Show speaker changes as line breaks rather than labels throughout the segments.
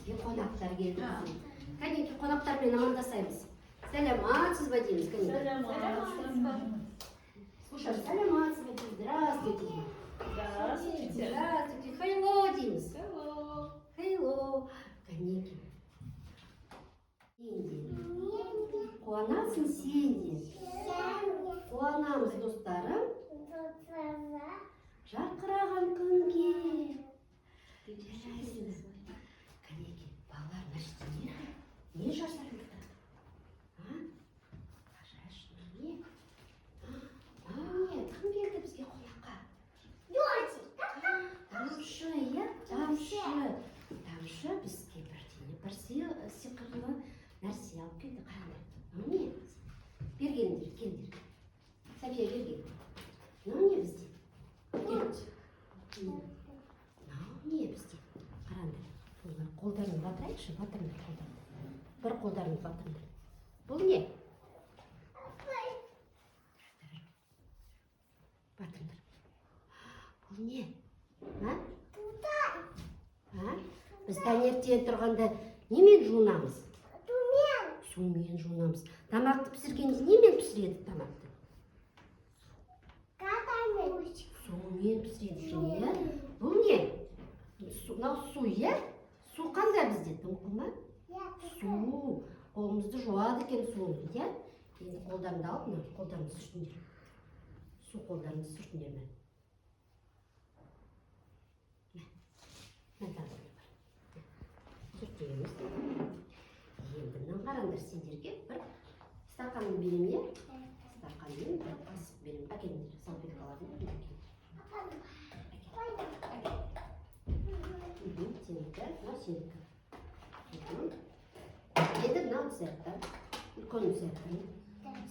Бізге қонақтар келді. Кәнекей қонақтармен амандасаймыз. Сәлематсыз ба дейміз, кәнекей?
Сәлематсыз.
Слушай, сәлематсыз ба дейміз. Здравствуйте.
Здравствуйте.
Здравствуйте. Хейло дейміз. Хейло. Кәнекей. Қуанасың сен де. Қуанамыз достарым. Жарқыраған күнге. Жарайсыз. Кәнекей, балалар нәрсе не жасарыңыздар? Не? Кім келді бізге қонаққа? Тамшы, иә? Тамшы бізге бір сиқырлы нәрсе алып келді. Қараңдар. Не? Бергендер, келдер. Сәбия берген. Не бізде? Не бізде? Қараңдар. Қолдарын батырайықшы, батырыңдар қолдарын. Бір қолдарын батырыңдар. Бұл не? Батырыңдар. Бұл не? Біз таңертең тұрғанда немен жуынамыз? Сумен жуынамыз. Тамақты пісіргенде немен пісіреді тамақты? Сумен пісіреді. Бұл не? Мынау су, иә? Су қандай бізде? Тыңқыл ма? Су. Қолымызды жуады екен суын, иә? Енді қолдарыңды алып, қолдарыңды сүртіңдер. Су қолдарыңды сүртіңдер ме? Сүртеміз. Енді мынаны қараңдар, сендерге бір стақанын берем, иә? Стақанмен бір қасық берем. Әкеліңдер, салфеткаларын берем. Сенікі, мынау сенікі. Енді мынау сияқты, үлкен сияқты.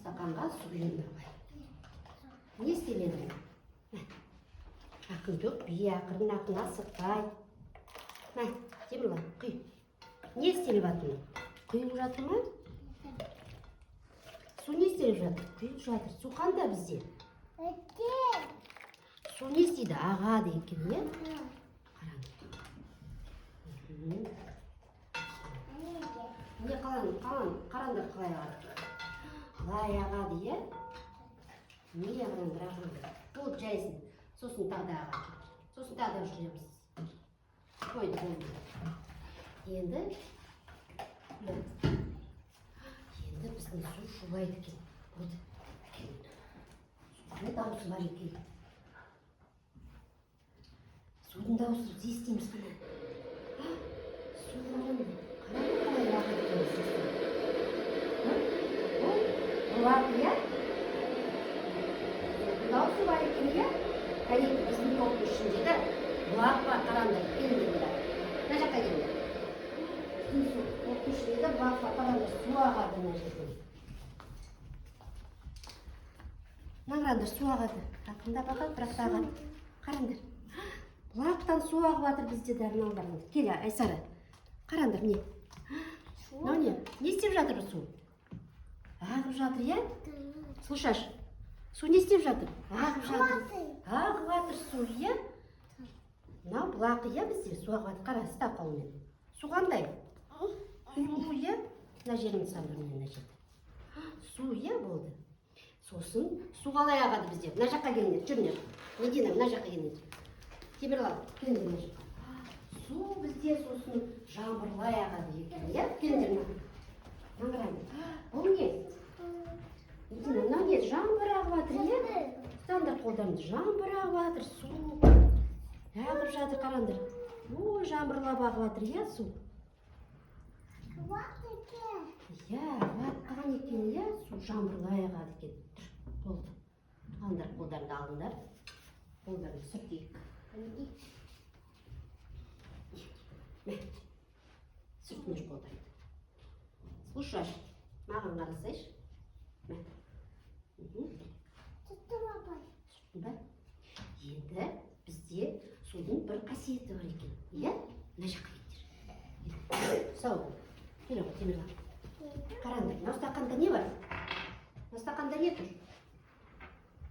Стақанға су құйыңдар ғой. Не істеледі? Ақын төк, бие ақырын, ақын асықпай. Темірлан, құй. Не істеліп жатыр? Құйылып жатыр ма? Су не істеліп жатыр? Құйылып жатыр. Су қанда бізде? Су не істейді? Ағады екен, не? Не қараңдар қалай ағады? Қалай ағады, е? Не қараңдар ағады? Болып жайсын. Сосын тағы да ағады. Сосын тағы да жүреміз. Қойды, болды. Енді біздің су шулайды екен. Болды. Судың дауысы бар екен. Судың дауысы бізде естейміз қана. Судың қалай ағады екен сізді? Бұлақ, иә? Судың дауысы бар екен, иә? Кәнекей біздің топтың ішінде де бұлақ бар, қараңдар, келіңдер. Мына жаққа келіңдер. Біздің топтың ішінде де бұлақ бар, қараңдар, су ағады мына жерден. Мына қараңдар, су ағады. Ақындап ағады, бірақ та ағады. Қараңдар. Бұлақтан су ағып жатыр бізде де мыналардан. Кел, Айсара. Қараңдар, не? Мынау не? Не істеп жатыр су? Ағып жатыр, иә? Слушаш, су не істеп жатыр? Ағып жатыр. Ағып жатыр су, иә? Мынау бұлақ, иә, бізде су ағып жатыр. Қара, ұстап қолмен. Су қандай? Су, иә? Мына жерімді салдыр, мына жерді. Су, иә, болды. Сосын су қалай ағады бізде? Мына жаққа келіңдер, жүріңдер. Медина, мына жаққа келіңдер. Темірлан, келіңдер мына жаққа. Су бізде сосын жаңбырлай ағады екен, иә? Келіңдер мына. Мына қараңдар. Бұл не? Медина, мынау не? Жаңбыр ағып жатыр, иә? Ұстаңдар қолдарыңды. Жаңбыр ағып жатыр, су. Ағып жатыр, қараңдар. Ой, жаңбырлап ағып жатыр, иә, су? Иә, ағып екен, иә? Су жаңбырлай ағады екен. Болды. Алыңдар, қолдарыңды алыңдар. Қолдарыңды сүртейік. Сүртіңдер қолдарыңды. Слушай, маған қарасайшы. Сүрттің ба? Енді бізде судың бір қасиеті бар екен. Иә? Мына жаққа кеттер. Сау бол. Кел ғой, Темірлан. Қараңдар, мынау стақанда не бар? Мынау стақанда не тұр?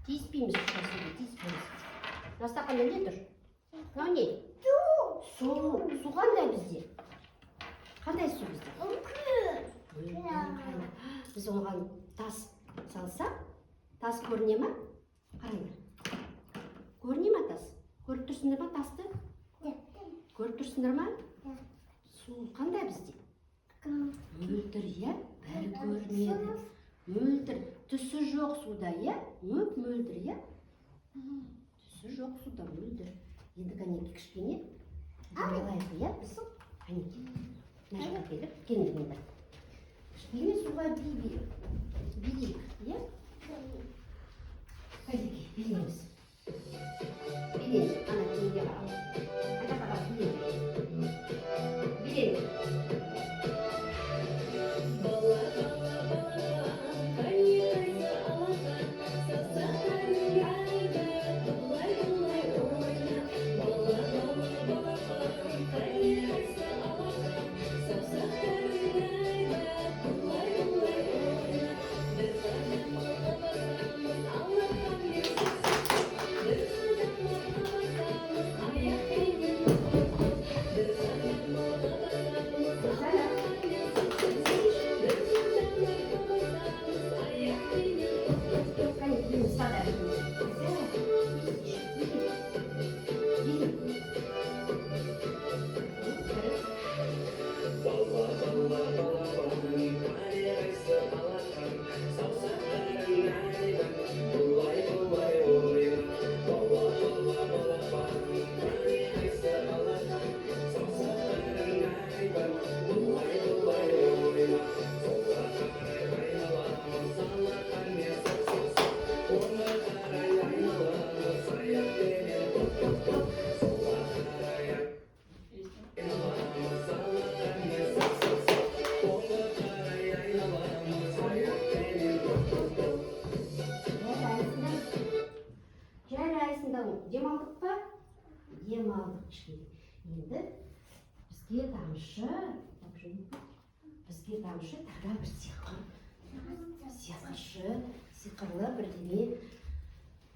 Тиіспейміз, тиіспейміз. Мынау стақанда не тұр? Мынау не? Су қандай бізде? Қандай су бізде? Қараңдар. Біз оған тас салсақ, тас көріне ма? Қараңдар. Көріне ма тас? Көріп тұрсыңдар ма тасты? Көріп тұрсыңдар ма? Су қандай бізде? Мөлдір, иә? Бәрі көрінеді. Мөлдір. Түсі жоқ суда, иә? Мөлдір, иә? Түсі жоқ суда, мөлдір. Енді кәнеке кішкене демалайық, иә? Біз кәнеке мына жаққа келіп, келіңдер. Кішкене суға билейік, иә? Кәнеке, билейміз. Билейміз, ана кенеге қарап. Ана қарап, билейміз. Билейміз. Демалдық па? Демалдық кішкене. Енді бізге тамшы тағы бір сиқырлы бірдеңе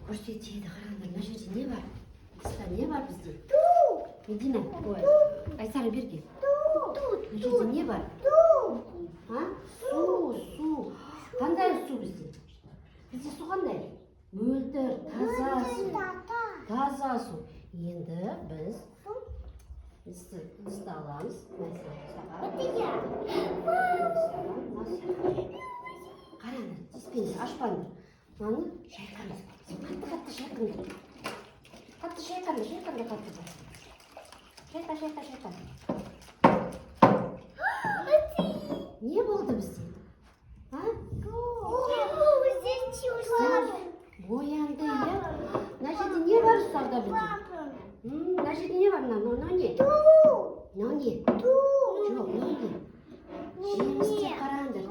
көрсетеді. Қараңдар, мына жерде не бар? Тыста не бар бізде? Медина, ой, Айсара берге. Мына жерде не бар? Су. Қандай су бізде? Бізде су қандай? Мөлдір, таза су. Енді біз ыдысты аламыз. Қараңдар, тиіспеңдер, ашпаңдар. Мынаны шайқаңыз. Қатты шайқаңдар. Қатты. Шайқа. Не болды бізде? Боянды, иә? Мына жерде не бар ұстарда бізде? Мына жерде не бар? Мынау не? Мынау не? Жоқ, мынау не? Жемістер қараңдар.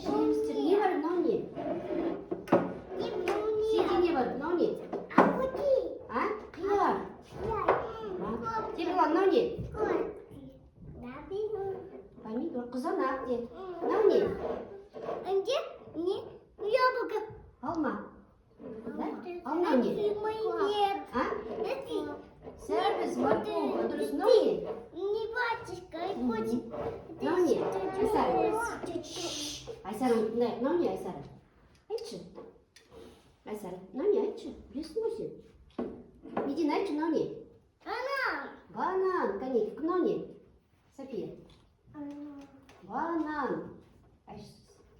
Жемістер не бар? Мынау не? Сенде не бар? Мынау не? Қияр. Темірлан, мынау не? Помидор, қызанақ де. Мынау не?
Яблоко.
Алма. Ал мынау не? Сәбіз, морковка, дұрыс, мынау не? Мынау не? Айсара, тыңдайық, мынау не, Айсара? Айтшы. Айсара, мынау не, айтшы? Білесің ғой сен? Медина, айтшы, мынау не? Банан, кәнеке, мынау не? София. Банан.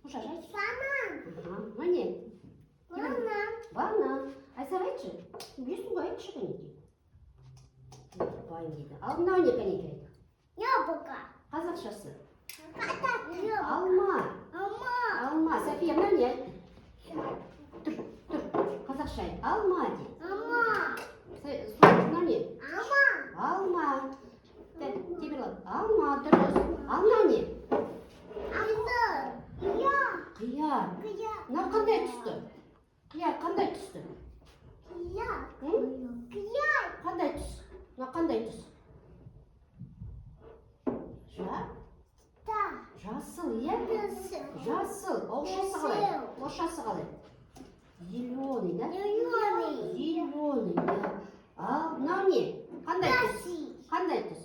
Кушаш, айтшы. Мынау не? Банан. Айсара, айтшы. Білесің ғой, айтшы, кәнеке. Ал мынау не, кәнеке?
Яблоко.
Қазақшасы.
Алма.
Алма. София, мынау не? Тұр. Қазақша айт. Алма де. Мынау не? Алма. Темірлан. Алма, дұрыс. Ал мынау не? Қияр. Мынау қандай түсті? Қияр қандай түсті? Қандай түс? Мынау қандай түс? Жасыл, иә? Жасыл. Оқшасы қалай? Зеленый, да? Зеленый, иә. Ал мынау не? Қандай түс?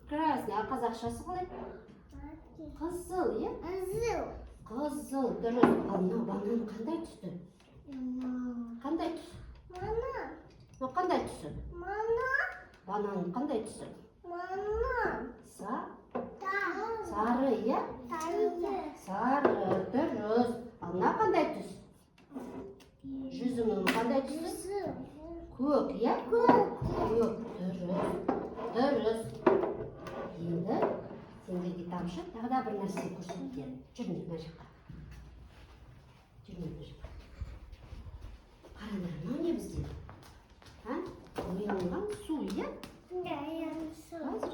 Красный. қазақшасы қалай? Қызыл, иә?
Зыл.
Қызыл, дұрыс. Ал мынау банан қандай түсті? Қандай түс?
Мана.
Мынау қандай түсі?
Мана.
Банан қандай түсі?
Мана.
Сары, иә? Сары, дұрыс. Ал мынау қандай түс? Жүзімнің қандай түсі? Көк, иә? Көк, дұрыс. Енді сендерге тамшы тағы да бір нәрсе көрсеткен. Жүрмін мына жаққа. Қараңдар, мынау не бізде? Оянған су, иә? Қазір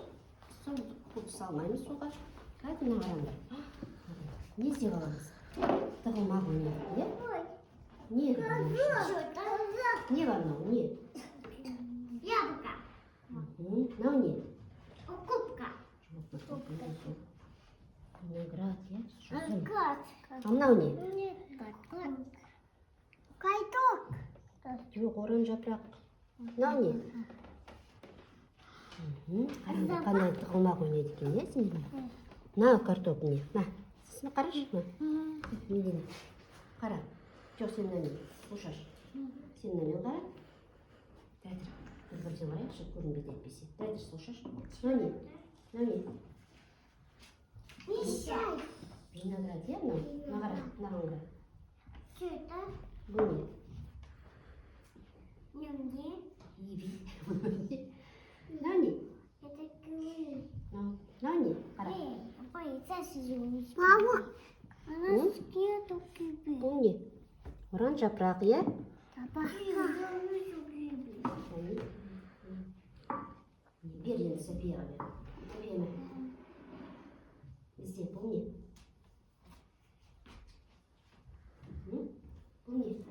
су көп салмаймыз суға. Қазір мына қараңдар. Не істеп аламыз? Тығылмақ ойнайды, иә? Не бар мынау, не?
Яблоко.
Мынау не?
Кубка.
Виноград, иә?
Катка.
А мынау не?
Кайток.
Жоқ, оран жапырақ. Мынау не? Қараңдар, қандай тығылмақ ойнайды екен, иә, сендер? Мынау картоп не? На, сізді қарашы, Медина. Қара. Жоқ, сен мына не? Слушаш. Сен мына мен қара. Тәдір. Бір-бірден қарайықшы, көрінбейді етпесе. Тәдір, слушаш. Мынау не?
Мешай.
Виноград, иә, мынау? Мына қара, мынаған қара.
Что это?
Бұл не?
Нюнги.
Иви. Мынау не?
Это киви.
Мынау не? Қара.
Ой, мама, она съела киви.
Бұл не? Оран жапырақ, иә? Бер енді Софияға бер. София ма? Ізде, бұл не? Бұл не?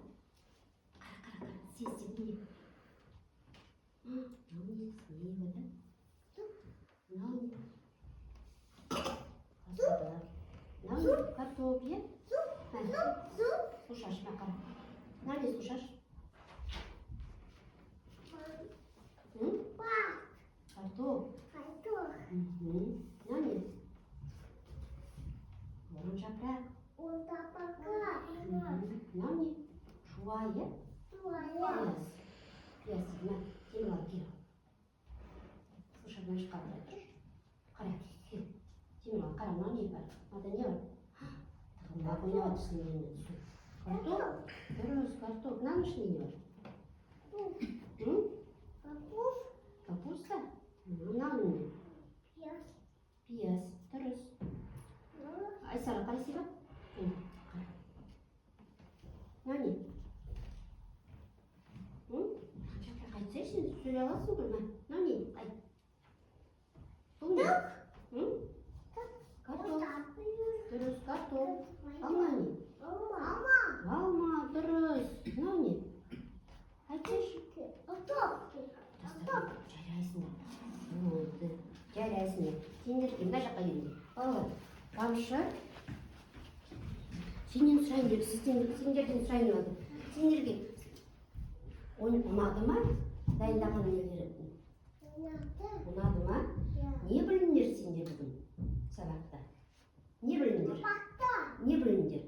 Қара, сезде, бұл не? Мынау не? Сливы, да? Мынау не? Мынау не? Картоп, иә? Слушаш, мына қара. Мынау не слушаш? Картоп. Мынау не? Оран жапырақ. Мынау не? Шуа, иә? Пияз, мына, темір алып кел. Слушай, мына жаққа қарай тұршы. Қара, кел. Темір ал, қара, мынау не бар? Мынада не бар? Тығылмақ ойнап жатырсың енді. Картоп? Дұрыс, картоп. Мынаның ішінде не бар? Капуста? Мынаның не? Пияз, дұрыс. Айсара, қайсы бар? Мынау не? Жапырақ айтсайшы, сөйлей аласың ғой, мынау не? Бұл не? Картоп. Дұрыс, картоп. Ал мынау не? Алма, дұрыс. Мынау не? Айтсайшы. Жарайсыңдар. Сендерге мына жаққа келіңдер. Балалар, тамшы. Сенен сұрайын деп, сендерден сұрайын деп. Сендерге ұнады ма? Дайындаған нелері? Ұнады ма? Не біліңдер сендер бүгін сабақта? Не біліңдер? Не біліңдер?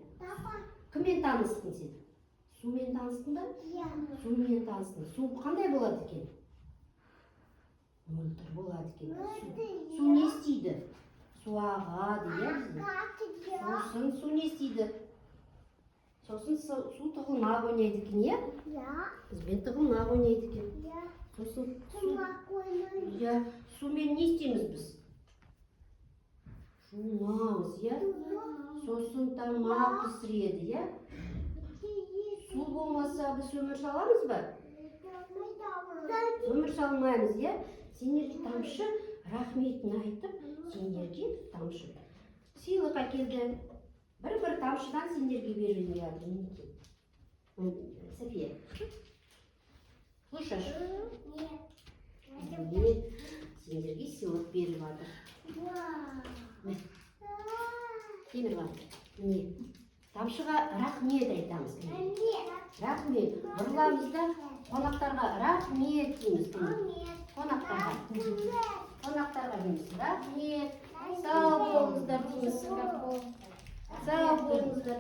Кіммен таныстың сен? Сумен таныстың ба? Сумен таныстың. Су қандай болады екен? Мөлдір болады екен. Су не істейді? Су ағады, иә? Сосын су не істейді? Сосын су тығылмақ ойнайды екен, иә? Бізбен тығылмақ ойнайды екен. Сосын сумен не істейміз біз? Жуынамыз, иә? Сосын тамақ пісіреді, иә? Су болмаса біз өмір саламыз ба? Өмір салмаймыз, иә? Сендерге тамшы рахметін айтып, сендерге тамшы сыйлық әкелді. Бір тамшыдан сендерге берілген мінекей. София, слушаш? Сендерге сыйлық беріп жатыр. Темір бар. Міне, тамшыға рахмет айтамыз. Рахмет. Бұрыламызда қонақтарға рахмет дейміз. Қонақтарға дейміз. Рахмет. Сау болыңыздар дейміз. Сау болыңыздар.